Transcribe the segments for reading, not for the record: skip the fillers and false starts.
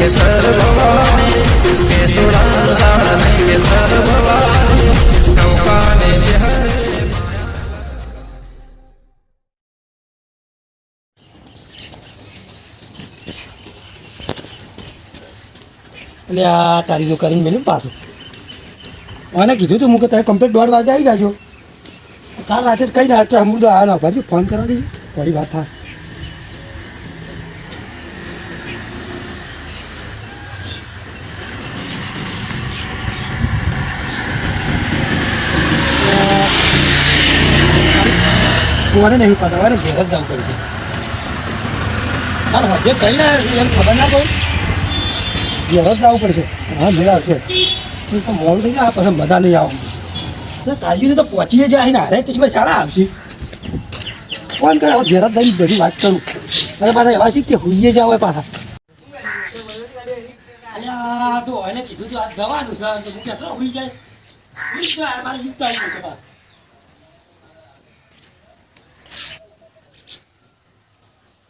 કેસર ભવાની કેસુડા લાડને કેસર ભવાની નૌકાને જે હરે એટલે આ તારી જો કરીને મેળ્યું પાછું મને કીધું તું હું કે તારે કમ્પ્લીટ 1:30 વાગે આવી જાજો કાલ રાતે કઈ રાત હું તો આ ના ભાઈ ફોન કરવા દેજો થોડી વાત થાય મને નહીં પતા ને ઘેર જ જવું પડશે તાર હજે કઈ ના એમ ખબર ના પડે ઘેર જ જવું પડશે હા મેળા છે તો મોડું થઈ જાય પછી બધા નહીં આવું એટલે તાજીને તો પહોંચીએ જાય ને હારે પછી શાળા આવશે ફોન કરે હવે ઘેર જ જઈને બધી વાત કરું અને પાછા એવા શીખતે હોઈએ જ આવે પાછા અલ્યા તો એને કીધું તું આ જવાનું છે તો હું કેટલો હોઈ જાય મારે જીતતા આવી છે બાર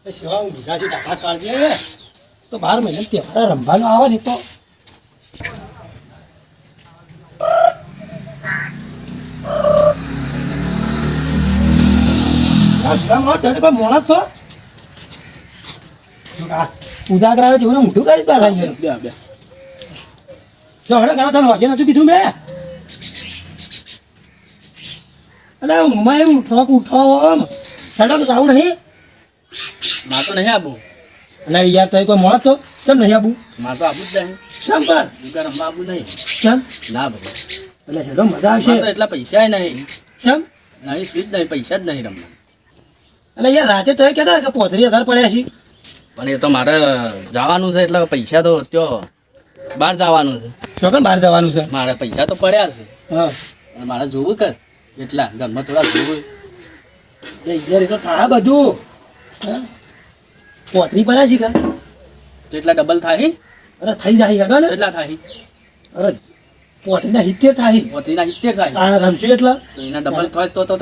સેવા હું બીજા છે દાખલા કાઢજે તો 12 મહિના તહેવાર રમવાનું આવે ને તો કોઈ મોણસ તો ઉદાગરા જેવું મોટું કરી પાછા જો હડે ઘણા તને વાગે નથી કીધું મેં અલે ઊંઘમાં એવું ઉઠો આમ સડક જાવું નહીં માર તો નહીં આવું એટલે યાર તો કોઈ મોણસ તો કેમ નહીં આવું માર તો આવું જ નહીં શેમ પર દુકાન રમવા આવું નહીં કેમ ના ભાઈ એટલે હેડો મજા આવશે તો એટલા પૈસા નહીં શેમ નહીં સીધ નહીં પૈસા જ નહીં રમવા એટલે યાર રાતે તો કહેતા કે 35,000 પડ્યા છે પણ એ તો મારે જવાનું છે એટલે પૈસા તો ત્યાં બહાર જવાનું છે ચોકન બહાર જવાનું છે મારે પૈસા તો પડ્યા છે હા અને મારે જોવું કર એટલા ઘરમાં થોડા જોવું યાર એ તો થાય બધું હા 35 પડ્યા છે કે તો એટલા ડબલ થાય અરે થઈ જાય હેડો ને કેટલા થાય અરે 35 થાય પોતીના 70 થાય તાણે રમશે એટલે તો એના ડબલ થાય તો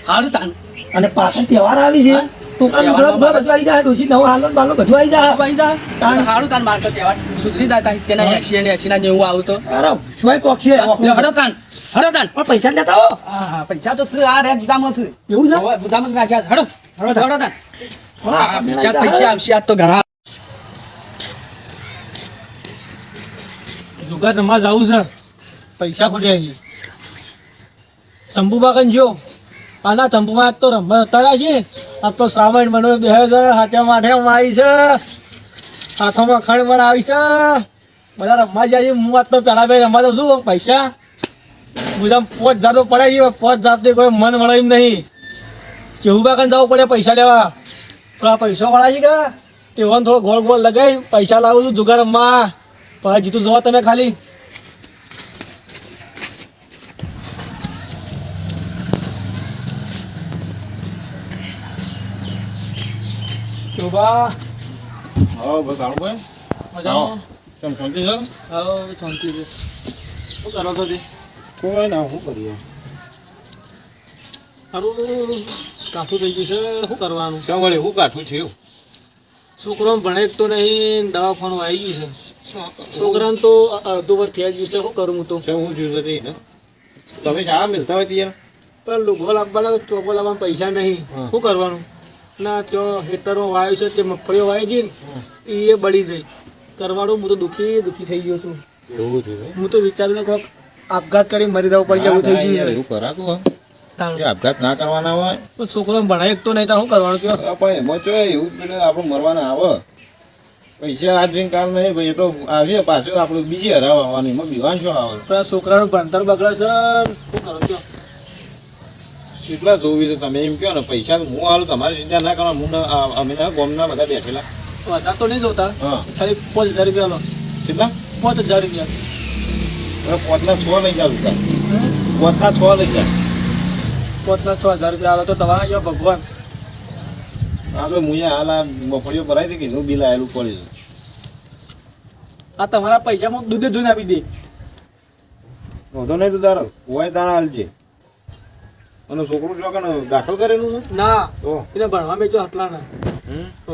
સારું તાન અને પાછળ તહેવાર આવી છે તો બધું આવી જાય ડોસી નવો હાલો બાલો બધું આવી જાય ભાઈ સારું તાન મારતો તહેવાર સુધરી જાય તેના 80 અને 80 ના જેવું આવું તો અરે શું પોક્ષે હડો તાન પણ પૈસા લેતા હો હા પૈસા તો છે આ રે ગુદામમાં છે એવું છે હવે ગુદામમાં નાખ્યા હડો હડો તાન પૈસા આવશે આજ તો ઘણા જુગાર રમવા જવું છે પૈસા ખોટ્યા છે ચંપુબા કન જો આના ચંપુમાં તો રમવા ઉતાર્યા છે આ તો શ્રાવણ મહિનો બેસે છે હાથે માથે આવી છે હાથોમાં ખણ આવી છે બધા રમવા જાય છે હું વાત તો પહેલા ભાઈ રમવા દઉં છું પૈસા બધા 5,000 તો પડે છે 5,000 કોઈ મન મળે એમ નહીં ચેહુબા કન જવું પડે પૈસા લેવા થોડા પૈસા વાળા છે કે તેઓને થોડો ગોળ ગોળ લગાવી પૈસા લાવું છું જુગાર રમવા પણ જીતું જોવા તમે ખાલી શોભા હા બસ આવું ભાઈ મજામાં કેમ શાંતિ છે હા શાંતિ છે શું કરો છો તે કોઈ ના શું કરીએ સારું કાઠું થઈ ગયું છે શું કરવાનું કેમ વળી શું કાઠું થયું છોકરો ભણે તો નહીં દવાખાનું આવી ગયું છે છોકરાને તો અડધું વર્ષ થઈ ગયું છે શું કરું હું તો કેમ હું જોયું નથી ને તમે શાળા મિલતા હોય ત્યાં પણ લુગો લાવવાના ચોપો લાવવાના પૈસા નહીં શું કરવાનું ના ત્યાં ખેતરમાં વાવ્યું છે તે મગફળીઓ વાવી છે ને એ બળી જાય કરવાનું હું તો દુઃખી થઈ ગયો છું એવું થયું હું તો વિચારીને કોઈક આપઘાત કરી મરી જવું પડી એવું થઈ ગયું એવું કરાતું હોય છે એ આપઘાત ના કરવાના હોય પણ છોકરો ભણાય તો નહીં તો શું કરવાનું કયો પણ એમાં જો એવું જ પેલા આપણું મરવાના આવે પૈસા આજ દિન કાલ નહીં ભાઈ એ તો આવશે પાછું આપણું બીજી હરાવ આવવાની એમાં બીવાન શું આવે પણ આ છોકરાનું ભણતર બગડે છે શું કરો કયો કેટલા જોવી છે તમે એમ કહો ને પૈસા હું હાલું તમારી ચિંતા ના કરવા હું અમે ગોમના બધા બેઠેલા વધારે તો નહીં જોતા હા ખાલી 5,000 રૂપિયા લો કેટલા 5,000 રૂપિયા હવે 5,000 લઈ જાવ દુકાન 5,000 લઈ જાય 5,000 રૂપિયા આલો તો તમારા જેવા ભગવાન હા તો મુએ હાલ આ મફળીઓ ભરાઈ હતી કે એનું બિલ આવેલું પડે છે આ તમારા પૈસામાં દૂધે ધોઈને આપી દે વાંધો નહીં તો તારો હોય તારા હાલજે અને છોકરું જો કે દાખલ કરેલું છે ના તો એને ભણવા મેં જો હટલા ના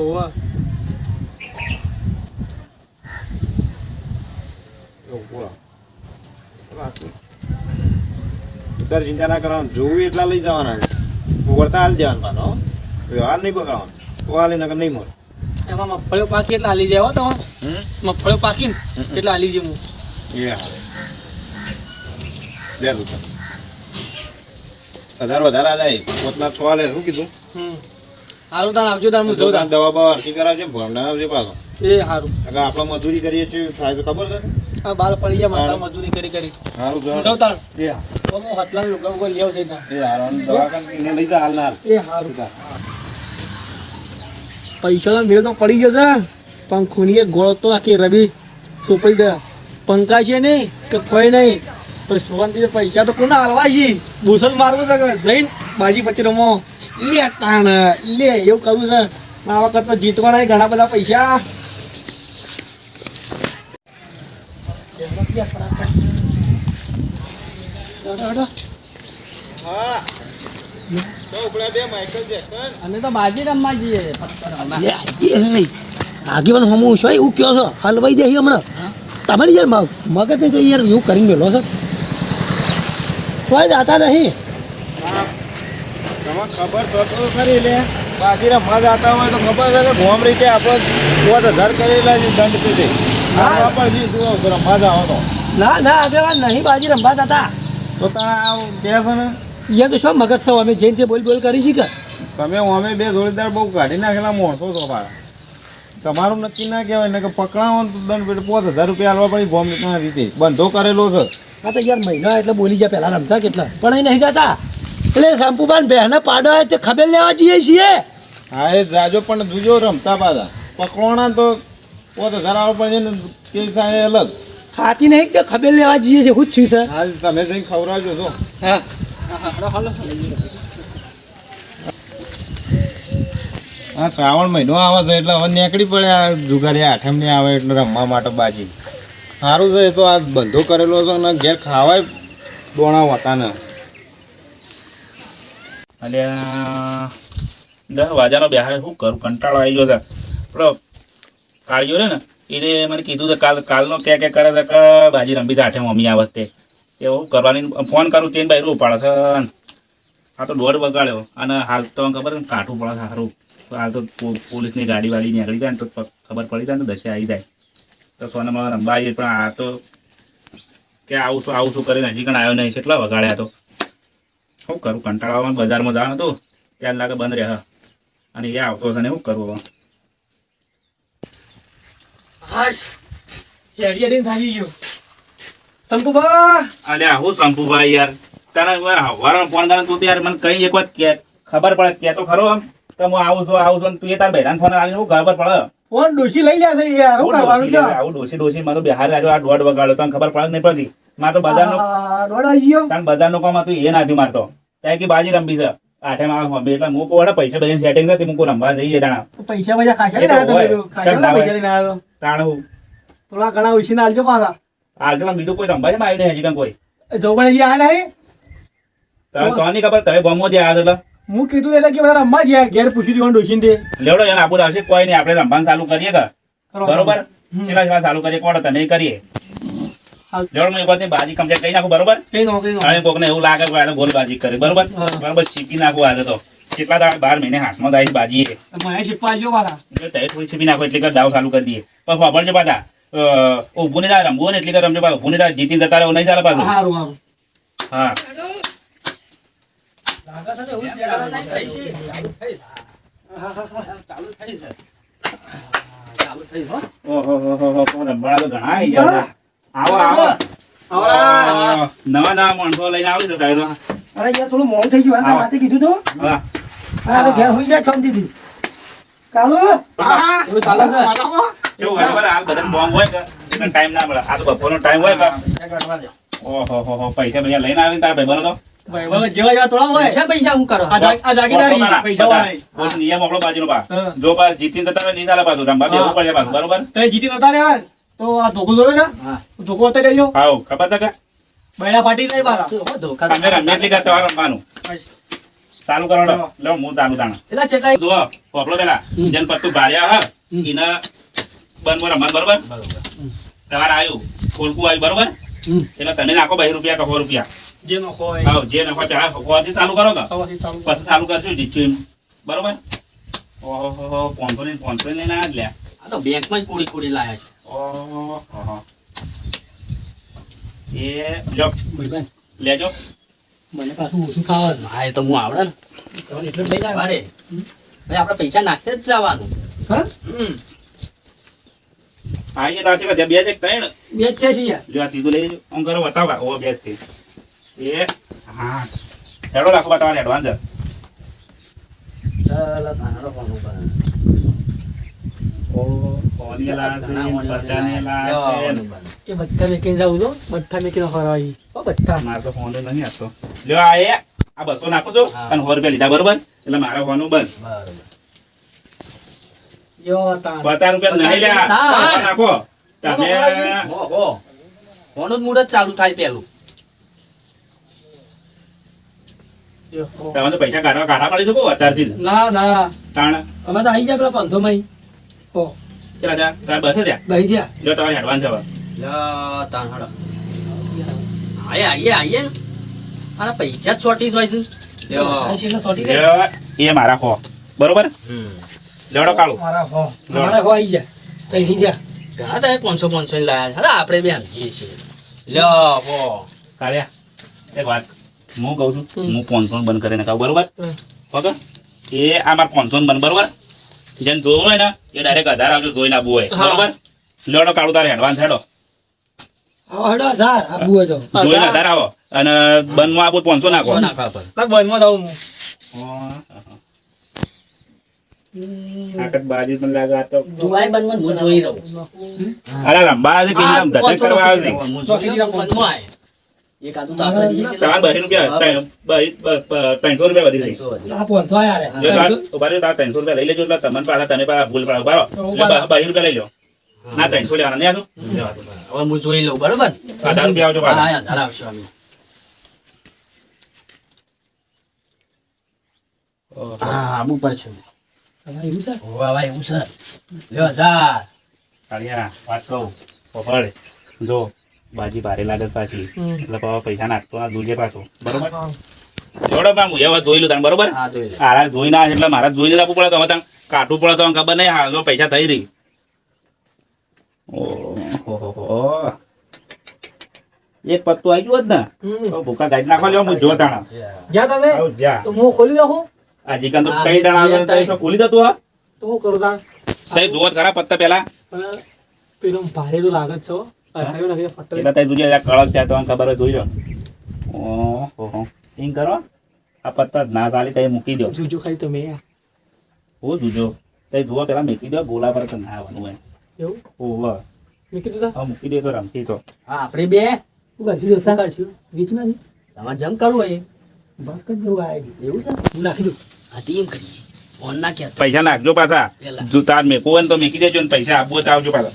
ઓવા બોલો તારે ચિંતા ના કરવાનું, જોવું એટલા લઈ જવાના છે. વળતા હાલ જવાનું પાછો, હો. વ્યવહાર નહીં બગાડવાનો, તો હાલી નકર નહીં મળે. એમાં મગફળીઓ પાકી એટલે હાલી જાય હો તમે. મગફળીઓ પાકીને એટલે હાલી જાય હું. એ હાલે લે તું તાર. 1000 વધારે આ જાય, પોતના 6 લે. શું કીધું? સારું તાર આવજો તાર હું જોઉં તાર. દવા બવા હરખી કરાવજે, ભોંડા આવજે પાછો. એ સારું. અગર આપણે મજૂરી કરીએ છીએ થાય તો ખબર છે ને? આ બાલ પડી ગયા માતા મજૂરી કરી. સારું હું જાઉં તાર. એ હા. તો હું હટલા લોકો કોઈ લેવ થઈ તાર. એ હારું. દવાખાને લઈ જા હાલ ના હાલ. એ સારું. પૈસાનો મેળ તો પડી ગયો છે પણ ખૂનીએ ગોળ તો આખી રવિ સોંપી ગયા. પંખા છે નહીં કે કોઈ નહીં પણ સુવાનથી પૈસા તો કોને હાલવા છે? ભૂષણ મારવું છે કે જઈને બાજી પછી રમો લે તાણ લે એવું કરવું છે. આ વખત તો જીતવાના ઘણા બધા પૈસા. હા તો ઉપડા બે માઈકલ જેક્સન. અમે તો બાજી રમવા જઈએ આગેવાન હમું છો એવું કયો છો હલવાઈ દે હમણાં તમારી યાર મગજ નહીં તો યાર એવું કરીને મેલો છો કોઈ જાતા નહીં. તમે ખબર છો તો ખરી લે, બાજી રમવા જતા હોય તો ખબર છે કે ગોમ રીતે આપણે 5000 કરેલા છે દંડ પેટે. હા પણ જી જુઓ તો રમવા જાઓ તો ના આગેવાન નહીં બાજી રમવા જતા. તો તારે આ બે છે ને યાર તો શું મગજ થયો અમે જઈને બોલ કરી છે કે તમે અમે બે જોડીદાર બહુ કાઢી નાખેલા માણસો છો પાછા. તમારું નક્કી ના કહેવાય ને કે પકડાવો ને તો દંડ પેટે 5000 રૂપિયા આલવા પડી. ગોમ રીતના રીતે બંધો કરેલો છે. હા તો યાર મહિના એટલે બોલી જાય પહેલાં રમતા કેટલા પણ અહીં નહીં જતા. એટલે શંપુબાન બહેને પાડો હોય તે ખબર લેવા જઈએ છીએ. હા એ જાજો પણ જોજો રમતા પાછા પકડવાના તો 5000 આલવા પડે ને તે થાય અલગ. ખાતી નહીં તો ખબર લેવા જઈએ છીએ. શું થયું છે? હા તમે જઈને ખવડાવજો તો. હા હા શ્રાવણ મહિનો આવે છે એટલે હવે નીકળી પડે આ જુગારી આઠમની આવે એટલે રમવા માટે બાજી. સારું છે એ તો આ બંધો કરેલો છે ને ઘેર ખાવાય દોણા હોતા ને. અલ્યા 10 વાગ્યાનો બેહારે શું કરું, કંટાળો આવી ગયો છે. પેલો કાળિયો રે ને એને મને કીધું છે કાલનો કે કરે છે કે બાજી રમવી તો આઠે મમ્મી આ વખતે એવું કરવાની. ફોન કરું તેને બહેરું ઉપાડે છે. આ તો દોઢ વગાડ્યો અને હાલ તો ખબર ને કાઠું પડે છે સારું. હાલ તો પોલીસની ગાડી વાડી નીકળી જાય ને તો ખબર પડી જાય ને તો દશે આવી જાય તો સોનામાં રમવા આવીએ. પણ આ તો કે આવું શું કરીને હજી કણ આવ્યો નહીં. કેટલા વગાડ્યા તો શું કરું, કંટાળો આવે. બજારમાં જવાનું હતું ત્યાં લાગે બંધ રહે અને એ આવતો હશે ને શું કરવું હવે? હાશ હેડી થાકી ગયો. શંકુભા અલ્યા હું શંભુભાઈ યાર તને હવારમાં ફોન કરે તું યાર મને કઈ એક વાત કે ખબર પડે કે તો ખરો આમ કે હું આવું છું તું એ તાર બહેરાન ફોન આવીને હું ખબર પડે. ફોન ડોશી લઈ લે છે યાર. શું કરવાનું છે? આવું ડોસી મારો બિહાર આવ્યો આ દોઢ વગાડ્યો તને ખબર પડે નહીં પડતી. મારે તો બજારનો દોડવા ગયો. તને બજારનો કામ હતું એ નાખ્યું મારતો ત્યાં કે બાજી રમવી છે આઠે માં એટલે હું કોઈ પૈસા બધી સેટિંગ નથી મૂકું રમવા જઈએ દાણા પૈસા બધા ખાસા લઈને આવ્યો. ખાસા પૈસા લઈને આવ્યો. તાણ હું થોડા ઘણા ઉછીને આલજો પાછા. આગળ બીજું કોઈ રમવા આવ્યું નહીં હજી કાંઈ કોઈ. જોગણ જે આ નહીં તમે કોણ નહીં ખબર તમે ગમો જે આ એટલે હું કીધું એટલે કે બધા રમવા જ્યાં ઘેર પૂછી દેવાનું ડોશીને તે. લેવડો એને આપું આવશે કોઈ નહીં આપણે રમવાનું ચાલુ કરીએ કે બરોબર છેલ્લા ચાલુ કરીએ કોણ તમે કરીએ લેવડો હું એક વાત બાજી કમ્પ્લીટ કરી નાખું બરોબર. કઈ નો અને કોકને એવું લાગે કે આ ગોલબાજી કરે બરોબર બરોબર શીખી નાખું આજે તો કેટલા દાડા 12 મહિને હાથમાં દાઈ બાજી છે મને શીખવા જો પાછા. એટલે તય થોડી શીખી નાખો એટલે દાવ ચાલુ કરી દઈએ પણ વાપરજો પાછા ઊભું નહીં રમવું ને એટલે રમજો પાછું ઊભું નહીં જીતી જતા રહો નહીં ચાલે પાછું. સારું સારું. હા ઓહો કોણ રમવાના તો ઘણા આવી ગયા છે. આવો આવો નવા માણસો લઈને આવી જતા તો અરે યાર થોડું મોડું થઈ ગયું. આ રાતે કીધું તો હા આ તો ઘેર હોઈ જાય શાંતિથી. કાળુ કેવું બરાબર હાલ બધા બોમ્બ હોય કે એટલે ટાઈમ ના મળે. આ તો બપોરનો ટાઈમ હોય કે ઓહો પૈસા બધા લઈને આવીને તારા ભાઈ બનો તો ભાઈ બાબા જેવા જેવા થોડા હોય. પૈસા શું કરો? આ જાગીદારી પૈસા વાળા. કોઈ નિયમ આપણો બાજુનો પા હા. જો પાસ જીતીને જતા રહે નહીં ચાલે પાછું રમવા બેવું પડે પાછું બરોબર. તો જીતી નતા રહેવા ને તો આ ધોકો જોયો છે. ધોકો અત્યારે રહ્યો આવ ખબર છે કે બૈડા ફાટી જાય પાછા. તમે રમે એટલી કરતા હોય રમવાનું ચાલુ કરો લો હું ચાલુ તાણ જુઓ પોપડો પેલા જેને પત્તું ભાર્યા હા એને બંધ રમવાનું બરોબર તમારે આવ્યું ખોલકું આવ્યું બરોબર એટલે તમે નાખો 2 રૂપિયા કે 100 રૂપિયા જે નખો હોય હા જે નફા પેલા હોવાથી ચાલુ કરો કે હવાથી ચાલુ પછી ચાલુ કરશું જીતશું એમ બરોબર ઓહો 500 ને ના જ લ્યા આ તો બેંકમાં જ કોડી કોડી લાયા છે ઓહો એ લો ભાઈ લેજો મને પાછું ઓછું ખાવાનું હા એ તો હું આવડે ને એટલે લઈ જાય અરે ભાઈ આપણે પૈસા નાખતે જ જવાનું હા આઈએ તાથી કે 2 છે 3 બે જ છે યાર જો આ તીધું લઈ લેજો આમ કરો બતાવવા ઓ 2 છે એ હા હેડો રાખો બતાવવા એડવાન્સ ચાલ તારો ફોન ઉપર ઓ કોની લાગે પચાને લાગે કે બધા મેકીને જાઉં તો બધા મેકીને ખવડાવી ઓ બધા મારે તો ફોન નહીં આપતો લ્યો આ 200 નાખો છો અને 100 રૂપિયા લીધા બરોબર એટલે મારે ફોન બંધ યો તા 50 રૂપિયા નહીં લ્યા ના. 50 નાખો તમે ઓહો ફોનનું જ મુહૂર્ત ચાલુ થાય પેલું તમે તો પૈસા કાઢવા પડી શકો અત્યારથી જ. ના ના તાણ અમે તો આવી ગયા પેલા 500 માં ઓ કેટલા થયા? તારે બસે થયા ભાઈ થયા લ્યો તમારે એડવાન્સ હવે યા તાણ હડો આઈએ ને આના પૈસા જ શોર્ટેજ હોય છે લ્યો. છેલ્લે સોટી દે લ્યો, એ મારા ખો બરોબર લેવડો કાળું મારા હો આવી ગયા તઈ હી જા ઘણા તમે 500 ની લાયા છે હવે આપણે બે સમજીએ છીએ લ્યો હો કાળિયા એક વાત હું કહું છું હું 500 બંધ કરીને ખાવ બરોબર ઓકે એ આ મારે 500 બંધ બરોબર જેને જોવું હોય ને એ ડાયરેક્ટ 1000 આવજો જોઈને આવવું હોય બરોબર લેવડો કાળું તારે એડવાન્સ હેડો આવો હડો 1000 આબુ જો જોઈને 1000 આવો અને બંધમાં આપો 500 નાખો સો નાખવા પર ના બંધમાં જાઉં આકત બાજી મને લાગે આ તો દુબઈ બંધમાં હું જોઈ રહું અરે રંબા છે કે આમ ધતે કરવા આવે છે હું જોઈ રહું બંધમાં આય. એક આદું તો આપણે લઈએ કે તમારે 2 રૂપિયા 300 રૂપિયા વધી જઈ આ પોંતો આયા રે જો તાર ઉભા રહ્યો તાર 300 રૂપિયા લઈ લેજો એટલે તમને પાછા તમે પાછા ભૂલ પાડો ઉભા રહો એટલે 2 રૂપિયા લઈ લો ના 300 લેવાના નહીં આનું હવે હું જોઈ લઉં બરોબર 1000 રૂપિયા આવજો હા પાછા હા આવશું અમે હા આબુ પર છે તમારે એવું છે વાહ વાહ એવું છે લ્યો જા કાળિયા વાત કહું પકડ જો બાજી ભારે લાગે પાછી એટલે પાછા પૈસા નાખતો ના દૂજે પાછો બરોબર જોડો પા હું એવા જોઈ લો તને બરોબર હા જોઈ લે આરા જોઈ ના એટલે મારા જોઈ આપવું પડે તો હવે તને કાઢવું પડે તો ખબર નહીં હાલ પૈસા થઈ રહી ઓહો એક પત્તું આવી ગયું જ ને તો ભૂકા ગાડી નાખવા લ્યો હું જો તાણા જા તમે આવ જા તો હું ખોલી નાખું આ જીકન તો કઈ દાણા તો ખોલી જતું હા તો હું કરું તા તઈ જોત ખરા પત્તા પેલા પણ પેલું ભારે તો લાગે જ છો અઠાયો નાખી ફટલ એટલે તઈ જોજે કળક ત્યાં તો ખબર હોય જોઈ લો ઓહો એમ કરો આ પત્તા ના ચાલી તઈ મૂકી દો જોજો ખાઈ તમે હું જોજો તઈ જોવા પેલા મૂકી દો ગોલા પર તો ના આવવાનું હોય એવું ઓહો મેં કીધું તા હા મૂકી દે તો રમતી તો હા આપણે બે શું કરશું જોતા કરશું વીચમાં નહીં તમારે જમ કરવું હોય બાક જ જેવું આવી એવું છે હું નાખી દઉં હા તેમ કરીએ ફોન નાખ્યા પૈસા નાખજો પાછા પેલા. જો તાર મેકો હોય ને તો મેકી દેજો ને પૈસા આપવો તો આવજો પાછા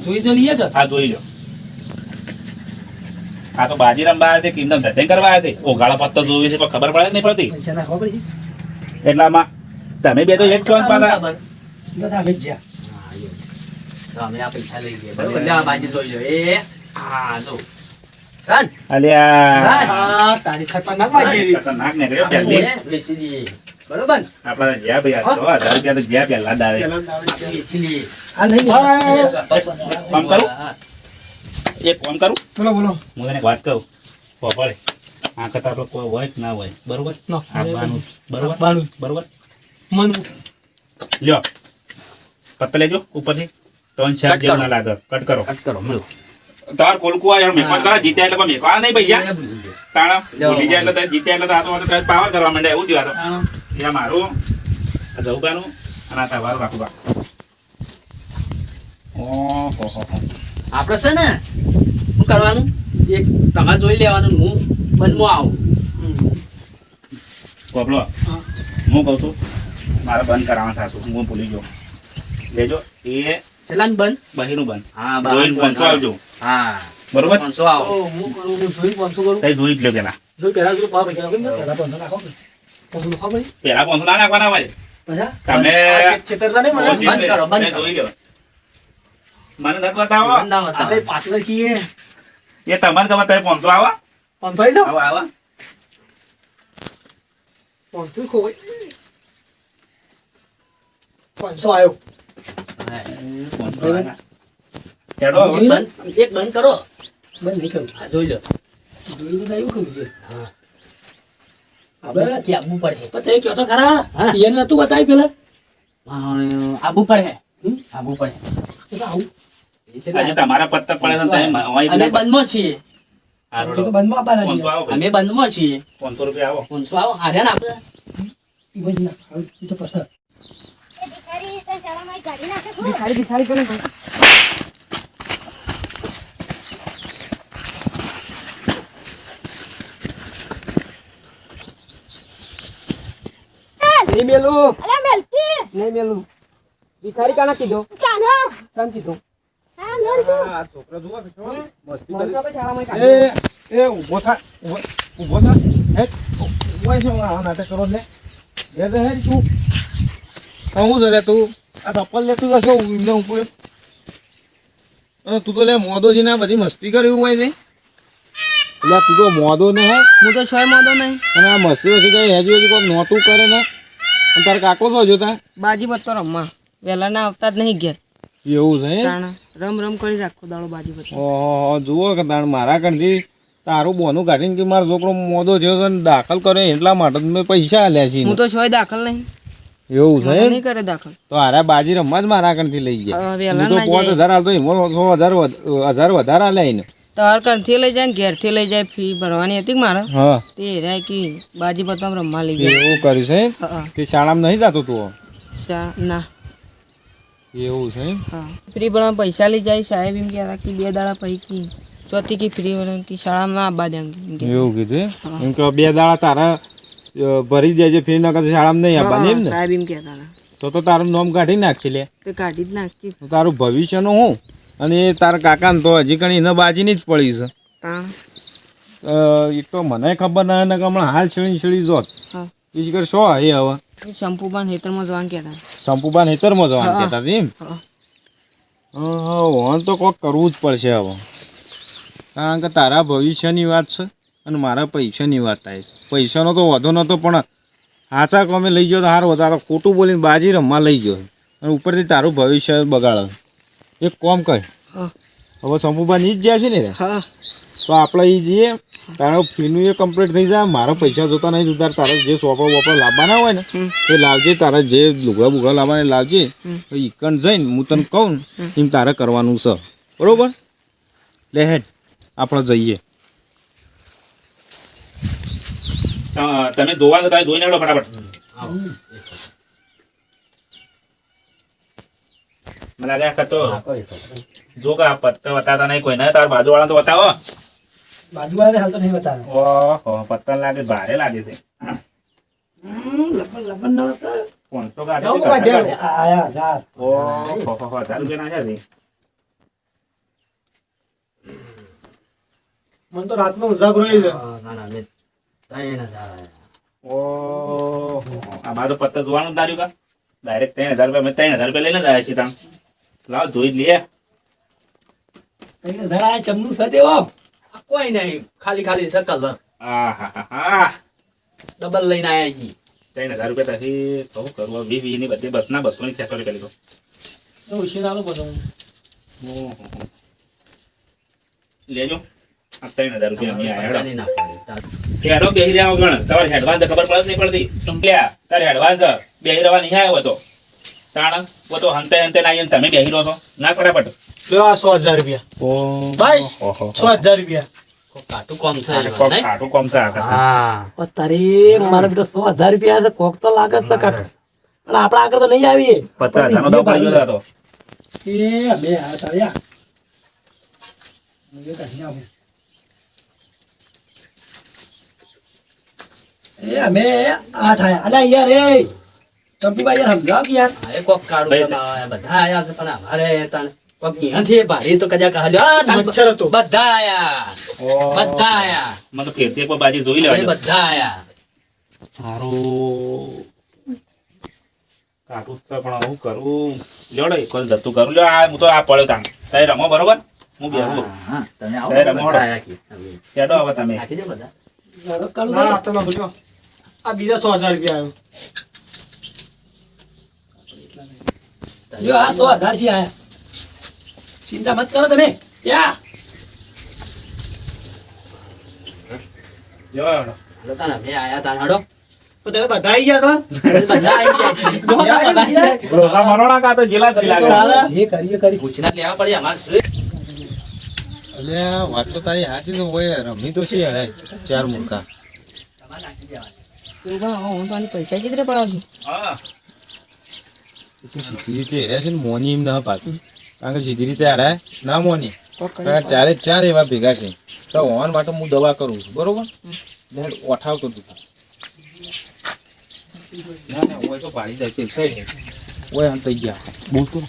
જોઈ ચલીએ તો આ જોઈ લો આ તો બાજી રમવા આવે છે કે એમને ધતે કરવા આવે છે ઓગાળા પત્તો જોવે છે પણ ખબર પડે જ નહીં પડતી પૈસા નાખવા પડશે એટલામાં તમે બે તો એક છો ને પાછા બધા આવી જ જ્યાં હા યો. તો અમે આ પૈસા લઈ લઈએ બરોબર લે આ બાજુ જોઈ લો એ હા જો ચાલ અલ્યા આ તારી ખતરનાક વાગી રહી. ખતરનાક નીકળ્યો પહેલી. વેચી દઈએ બરોબર આપણા જ્યાં ભાઈ આ તો 1000 રૂપિયા તો જ્યાં પહેલા જ આવે પેલા દાડે આપણે વેચી લઈએ આ નહીં કામ કરું એક કામ કરું બોલો બોલો હું તને એક વાત કહું પડે આ કરતા આપણે કોઈ હોય કે ના હોય બરોબર નો આપવાનું બરોબર બાનું બરોબર મન લ્યો પત્તા લેજો ઉપરથી તો શાક કટ જેવું કરો. ના લાગે કટ કરો કટ કરો મળો તાર કોલકું આ મેકવાન કરે જીત્યા એટલે મેકવા નહીં પૈસા તાણા ભૂલી જાય એટલે તારે જીત્યા એટલે આ તો તારે પાવર કરવા માંડે એવું જ વાત એ મારું આ જવગાનું અને આ તમારું રાખું બા ઓહો આપણે છે ને શું કરવાનું એક તમારે જોઈ લેવાનું હું બંધમાં આવું કોપલો હું કહું છું મારે બંધ કરાવવાનું થાતું હું ભૂલી ગયો લેજો એ ચલાન બંધ બહીનું બંધ હા જોઈને બંધ 500 આવજો હા બરોબર 500 આવો હું કરું હું જોઈ 500 કરું તઈ જોઈ જ લો પેલા જોઈ પહેલા જો પાવ પૈસા નાખો પહેલા 500 નાખો 500 નાખો ભાઈ પેલા 500 ના નાખવાના હોય પૈસા તમે છેતરતા નહીં મને બંધ કરો, બંધ તઈ કરો. જોઈ લો મને નથી બતાવો ના બતાવો. આપણે પાછળ છીએ એ તમારે ખબર તમે 500 આવો પણ થઈ જાઓ આવો આવો 500 ખોવાય 500 આવ્યો 500 આયા. હેડો હવે. એક બંધ કરો. બંધ નહીં કરું આ જોઈ લો. જોઈને તો એવું કહ્યું છે આપણે ત્યાં આવવું પડે. પણ તે કહો તો ખરા હા. એને નતું બતાવી પેલા આવવું પડે. હમ? આવવું પડે. એટલે આવું એ છે આજે ને, તમારા પત્તા પડે તો તમે હોય અમે પેલા બંધમાં છીએ. હારું તો લો. બંધમાં આપવાના 500 છીએ આવો અમે બંધમાં છીએ. 500 રૂપિયા આવો 500 આવો. હાર્યા ને આપણે. ઈ બાજુ ના આવું ઈ તો પસાર નહીં મેલું અલા મેલકી નહીં મેલું ભિખારી કાના કીધો કાના કામ કીધું હા નોંધું આ છોકરા જુઓ કે કેવો મસ્તી મને કરે. તો આપણે શાળામાં કાઢી. એ ઊભો થા ઊભો થા હેટ ઉભો છે આ નાટક કરો લે એ તો હેટ તું હું છે લે તું આ ચપ્પલ લેતું જશો એમને ઉપર અને તું તો લે મોદોજી ના બધી મસ્તી કરી હોય છે એટલે તું તો મોદો ને હે હું તો છોય મોદો નહીં અને આ મસ્તી વસ્તી કરી હજી હજી કોઈ નોતું કરે ને અને તારા કાકો છો જોતા બાજી પત્તો રમવા વહેલા ના આવતા જ નહીં ઘેર એવું છે તાણા રમ કરી આખો દાડો બાજી પત્તો ઓહો જુઓ કે તાણ મારા કણથી તારું બોનું કાઢીને કે મારો છોકરો મોદો થયો છે ને દાખલ કર્યો એટલા માટે તો મેં પૈસા આલ્યા છે એને. હું તો છોય દાખલ નહીં એવું છે મને એમ? નહીં કરે દાખલ તો હારા બાજી રમવા જ મારા કણથી લઈ ગયા હા, વહેલા હું તો ના 5000 હાલતો એમાં 100,000 વધારે આલ્યા એને તાર ઘરથી લઈ જાય ને ઘેરથી લઈ જાય ફી ભરવાની હતી કે મારે હા તે હેરાય કે બાજી પત્તો રમવા લઈ ગયા એવું કર્યું છે એમ? હા તે શાળામાં નહીં જતો તું ના એવું છે એમ? હા ફ્રી ભણવા પૈસા લઈ જાય સાહેબ એમ કહેતા કે 2 દાડા પૈકી ચોથી કે ફ્રી ભણવા કે શાળામાં આબા દે એમ કે. એવું કીધું એમ? હા. એમ કે 2 દાડા તારા ભરી દેજે ફી ન કરતા શાળામાં નહીં આવવાની એમ હા, ને સાહેબ એમ કહેતા હતા તો તારું નામ કાઢી નાખશે લે તે કાઢી જ નાખતી તો તારું ભવિષ્યનું હું અને એ તારા કાકાને તો હજી કણી એને બાજીની જ પડી છે તાણ એક તો મને ખબર ના ને કે હમણાં હાલ છેડી જોત હા બીજી કર શો એ હવે એ શંપુબાન હેતરમાં જવાનું કહેતા સંપુબાન હેતરમાં જવાનું હા. કહેતા હતા એમ હા વહન તો કોક કરવું જ પડશે હવે કારણ કે તારા ભવિષ્યની વાત છે અને મારા પૈસાની વાત થાય પૈસાનો તો વધુ નહોતો પણ હાચા કોમે લઈ ગયો તો સારો તારો ખોટું બોલીને બાજી રમવા લઈ ગયો અને ઉપરથી તારું ભવિષ્ય બગાડે એક કોમ કર હા હવે સંપુબાન ઈ જ ગયા છે ને રે હા તો આપણે એ જઈએ તારો ફીનું એ કમ્પ્લીટ થઈ જાય મારા પૈસા જોતા નહીં જોતા તારા જે સોપડ વોપડ લાવવાના હોય ને એ લાવજે તારા જે લુગડા બુગડા લાવવાના એ લાવજે તો ઈકણ જઈને હું તને કહું ને એમ તારે કરવાનું છે બરોબર લે હેડ આપણે જઈએ તમે ધોવા તો તમે ધોઈને આવડો ફટાફટ આવો. મને લાગે આ કરતો હા, કોઈ તો. જો કે આ પત્તા બતાતા નહીં કોઈ ના તાર બાજુ વાળા તો બતાવો બાજુવાળાને હાલ તો નહીં બતાવે ઓહો પત્તા લાગે ભારે લાગે છે લપન ના બતાવે 500 કાઢે કેવું છે, કાઢ્યા? કાઢે. આયા યાર ઓહો 1000 રૂપિયા નાખ્યા છે મને તો રાતનો ઉજાગરો છે હા, ના, ના, અમે 3,000 આયા. ઓહો અમારે તો પત્તા જોવાનું જ દાર્યું કા ડાયરેક્ટ 3000 રૂપિયા અમે 3000 રૂપિયા લઈને જ આવ્યા છીએ તામ લાવ જોઈ જ લઈએ કઈને ધરાય ચમનું સાથે ઓમ આ કોઈ નહીં ખાલી શકલ આહાહાહા. ડબલ લઈને આયા છીએ. 3000 રૂપિયા ત્યાંથી કહું કરવું 20 ની બધી બસના 200 ની 600 રૂપિયા લીધો તો ઉશીરાનું બધું ઓહો. લેજો આ 3000 રૂપિયા અમે આયા પચાની ના પડે. તાર- હેડો બેહી રહ્યા વગણ તમારે હેડવાન્સ ખબર પડે જ નહીં પડતી ચૂંટ્યા તારે હેડવાન્સ બેહી રહેવા નહીં આવ્યો હતો તાણ વો તો હંતે હંતે ના આવીને તમે બેહી રહો છો ના ફટાફટ લો આ 100,000 રૂપિયા બસ 100,000 રૂપિયા કોક કાટું કોમ છે કોક એમાં, નહીં? ખાટું કોમ છે આ કરતા. હા તારી મારા બેટા 100,000 રૂપિયા છે કોક તો લાગે જ તો કાઢ પણ આપણા આગળ તો નહીં આવીએ 50,000 નો દાવ પડી ગયો હતો. એ બે આ તાળ્યા મને કાઢી આપો એ અમે આ થાય અલા યાર એ ચંપુભાઈ યાર સમજાવ કે યાર અરે કોક કાળું ભાઈ, કમાવા બધા આયા છે પણ અમારે તાણ કોક અહીંયાથી ભારી તો કદાચ હાલ્યો. આ તાણ મચ્છર હતો. બધા આયા બધા આયા મને તો ફેરથી એક વાર બાજી જોઈ અરે લેવા બધા આયા સારું કાટું જ છે પણ હું કરું લેવડો એક વાર જતું કરું લ્યો આ હું તો આ પડ્યો તાણ તમે રમો બરોબર હું બેહું હા, તમે આવો જય રમોડો. આયા કે. હવે કેડો હવે તમે નાખી દો બધા. ના આપતો ના ભૂલ્યો. આ બીજા 100,000 રૂપિયા આવ્યો જો આ 100,000 છે આયા ચિંતા મત કરો તમે ત્યાં જો હાલો તાન, અમે આયા તાન, હાલો. તો તમે બધા આવી ગયા તો બધા આવી ગયા છે. રોકા મરોણા કા તો જેલા જ લાગે જે કરીએ કરી પૂછના લેવા પડે અમારે શું? અલ્યા વાત તો તારી સાચી તો હોય રમી તો છે હે ચાર મૂર્ખા પૈસા ચિત્ર પડાવજો હા તું સીધી રીતે હેર્યા છે ને મોની એમ ના પાતું કારણ કે સીધી રીતે હારાય ના મોની કારણ કે ચારે ચાર એવા ભેગા છે તો હોવાન માટે હું દવા કરું છું બરોબર ઓઠાવતો તું ના ના હોય તો ભાડી જાય પૈસા છે હોય આમ થઈ ગયા બોલતો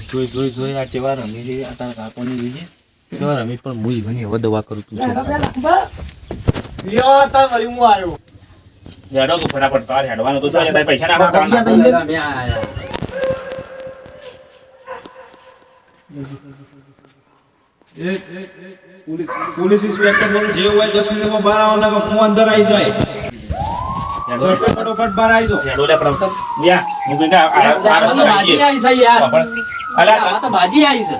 જોઈ આ ચેવા રમી છે આ તારા કાકોની લીધી ચેવા રમી પણ હું ઘણી હવે દવા કરું તું લ્યો તાર વળી હું આવ્યો હેડો તું ફટાફટ તાર હેડવાનું તો જાય પૈસા નાખો તાર નાખો. અમે આયા. પોલીસ ઇન્સ્પેક્ટર જે હોય 10 મિનિટમાં બહાર આવવાના કે હું અંદર આવી જાય હેડો ફટોફટ બહાર આવી જાઓ હેડો લે પ્રભુ યા હું કઈ આ તો બાજી આવી છે યાર. અલ્યા આ તો બાજી આવી છે.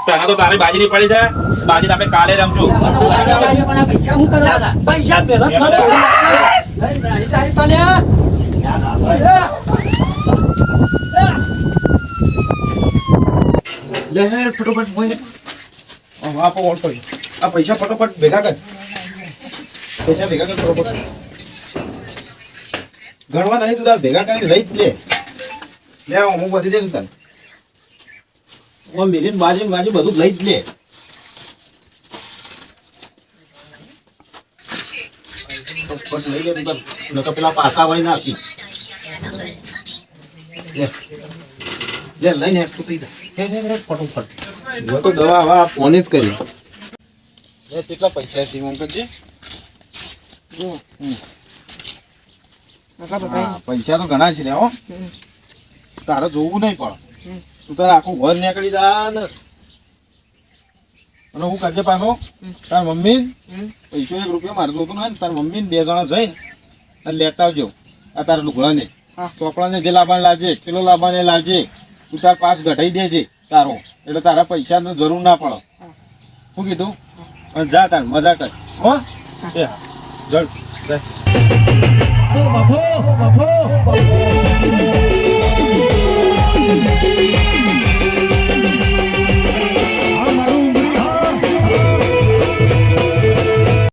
તને તો તારી બાજી ની પડી જાય બાજી તો આપણે કાલે રમશું આ તો બાજી આવી છે, પણ આ પૈસા હું કરવા હતા? પૈસા મહેનત કરો તારી તારીફ આને. લે હે ફટોફટ મોય આપો ઓલ પર આ પૈસા ફટોફટ ભેગા કર પૈસા ભેગા કર ફટોફટ ગણવા નહીં તું તાર ભેગા કરીને લઈ જ લે હું બધી દે તને મિલિયન બાજી બધું લઈ જ લે ફટ લઈ લે તું તાર નકર પેલા પાસા વળી નાખી લે લઈને તું થઈ જા ફટોફટ હું તો દવા હવા ફોન જ કરી લે કેટલા પૈસા છે હું કરજે હા, પૈસા તો ઘણા છે લે હો તારે જોવું નહીં પણ તું તારે આખું ઘર નીકળી જા ને અને હું કરજે પાછો તાર મમ્મી પૈસો 1 રૂપિયો મારે જોતું નહીં તાર મમ્મી ને 2 જણા જઈને અને લેતા આવજો આ તારા લુગડાને ચોપડાને જે લાવવાને લાવજે કિલો લાવવાને લાવજે તું તાર પાસ ઘટાઈ દેજે તારો એટલે તારા પૈસાની જરૂર ના પડે શું કીધું અને જા તાર મજા કર હો એ હા જલ જા.